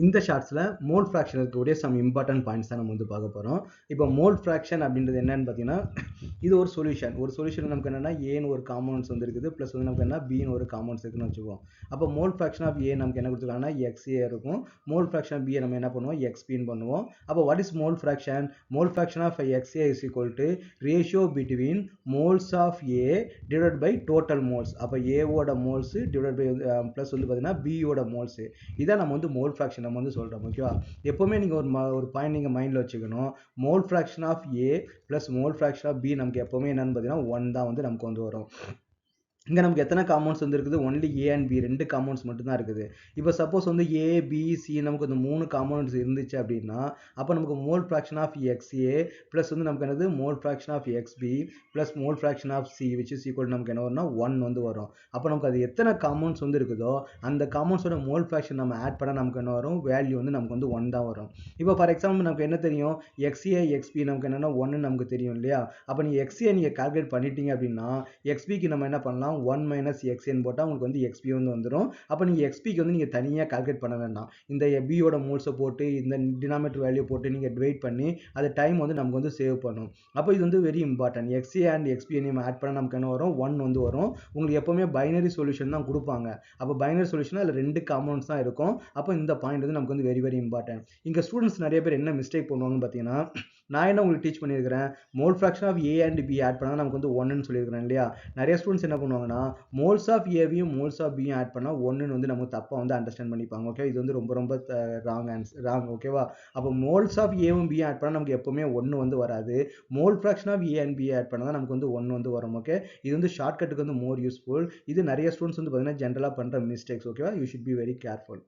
இந்த ஷார்ட்ஸில் mole fraction இருக்கக்கூடிய சம் இம்பார்ட்டன்ட் பாயிண்ட்ஸ் தான் நம்ம வந்து பார்க்க போகிறோம். இப்போ மோல் ஃப்ராக்ஷன் அப்படின்றது என்னன்னு பார்த்தீங்கன்னா, இது ஒரு சொல்யூஷன் நமக்கு என்னென்னா ஏன்னு ஒரு காம்பவுண்ட்ஸ் வந்து இருக்குது, ப்ளஸ் வந்து நமக்கு என்ன பின்னு ஒரு காம்பவுண்ட்ஸ் இருக்குன்னு வச்சுக்குவோம். அப்போ மோல் ஃப்ராக்ஷன் ஆஃப் ஏ நமக்கு என்ன கொடுத்துருக்காங்கன்னா எக்ஸ்ஏ இருக்கும். மோல் ஃப்ராக்ஷன் ஆஃப் பியை நம்ம என்ன பண்ணுவோம், எக்ஸ்பின்னு பண்ணுவோம். அப்போ what is mole fraction? Mole fraction of XA is equal to ratio between moles of A divide by total moles. அப்போ ஏவோட மோல்ஸ் டிவைட் பை ப்ளஸ் வந்து பார்த்தீங்கன்னா பியோட மோல்ஸ். இதான் நம்ம வந்து மோல் ஃப்ராக்ஷன் நம்ம வந்து சொல்கிறோம். ஓகேவா? எப்போவுமே நீங்கள் ஒரு பாயிண்ட் நீங்கள் மைண்டில் வச்சுக்கணும். Mole fraction of A plus mole fraction of B நமக்கு எப்போவுமே என்னன்னு பார்த்தீங்கன்னா 1 தான் வந்து நமக்கு வந்து வரும். இங்கே நமக்கு எத்தனை காம்பவுண்ட்ஸ் வந்து இருக்குது? ஒன்லி ஏ அண்ட் பி ரெண்டு காம்பவுண்ட்ஸ் மட்டும் தான் இருக்குது. இப்போ சப்போஸ் வந்து ஏ பி சி நமக்கு இந்த 3 காம்பவுண்ட்ஸ் இருந்துச்சு அப்படின்னா அப்போ நமக்கு mole fraction of XA plus வந்து நமக்கு என்னது mole fraction of XB plus mole fraction of C which is equal நமக்கு என்ன வரும்னா 1 வந்து வரும். அப்போ நமக்கு அது எத்தனை காம்பவுண்ட்ஸ் வந்து இருக்குதோ அந்த காம்பவுண்ட்ஸோட மோல் ஃப்ராக்ஷன் நம்ம ஆட் பண்ணால் நமக்கு என்ன வரும்? வேல்யூ வந்து நமக்கு வந்து 1 தான் வரும். இப்போ ஃபார் எக்ஸாம்பிள் நமக்கு என்ன தெரியும்? எக்ஸ்ஏ எக்ஸ்பி நமக்கு என்னென்னா 1 நமக்கு தெரியும் இல்லையா? அப்போ நீங்கள் எக்ஸ்ஏ நீங்கள் கால்குலேட் பண்ணிட்டீங்க அப்படின்னா எக்ஸ்பிக்கு நம்ம என்ன பண்ணலாம்? 1 மைனஸ் எக்ஸ்ஏன்னு போட்டால் உங்களுக்கு வந்து எக்ஸ்பி வந்து வந்துடும். அப்போ நீங்கள் எக்ஸ்பிக்கு வந்து நீங்கள் தனியாக கால்குலேட் பண்ண வேண்டாம். இந்த பியோட மோல்ஸை போட்டு இந்த டினாமினேட்டர் வேல்யூ போட்டு நீங்கள் டிவைட் பண்ணி அது டைம் வந்து நமக்கு வந்து சேவ் பண்ணும். அப்போ இது வந்து very important. XA and XP நம்ம ஆட் பண்ண நமக்கு என்ன வரும்? 1 வந்து வரும். உங்களுக்கு எப்போவுமே பைனரி சொல்யூஷன் தான் கொடுப்பாங்க. அப்போ பைனரி சொல்யூஷன் அதில் 2 காம்பவுண்ட்ஸ் தான் இருக்கும். அப்போ இந்த பாயிண்ட் வந்து நமக்கு வந்து வெரி வெரி இம்பார்ட்டன்ட். இங்கே ஸ்டூடெண்ட்ஸ் நிறைய பேர் என்ன மிஸ்டேக் பண்ணுவாங்கன்னு பார்த்தீங்கன்னா, நான் என்ன உங்களுக்கு டீச் பண்ணியிருக்கிறேன்? Mole fraction of A and B add பண்ணால் நமக்கு வந்து 1ன்னு சொல்லியிருக்கிறேன் இல்லையா? நிறைய ஸ்டூடெண்ட்ஸ் என்ன பண்ணுவாங்கன்னா மோல்ஸ் ஆஃப் ஏவையும் மோல்ஸ் ஆஃப் பியும் ஆட் பண்ணால் 1ன்னு வந்து நமக்கு தப்பாக வந்து அண்டர்ஸ்டாண்ட் பண்ணிப்பாங்க. ஓகே, இது வந்து ரொம்ப ரொம்ப ராங். ஓகேவா? அப்போ மோல்ஸ் ஆஃப் ஏவும் பியும் ஆட் பண்ணால் நமக்கு எப்போவுமே 1 வந்து வராது. Mole fraction of A and B add பண்ணால் தான் நமக்கு வந்து 1 வந்து வரும். ஓகே, இது வந்து ஷார்ட்கட்டுக்கு வந்து மோர் யூஸ்ஃபுல். இது நிறைய ஸ்டூடெண்ட்ஸ் வந்து பார்த்தீங்கன்னா ஜென்ரலாக பண்ணுற மிஸ்டேக்ஸ். ஓகேவா? You should be very careful.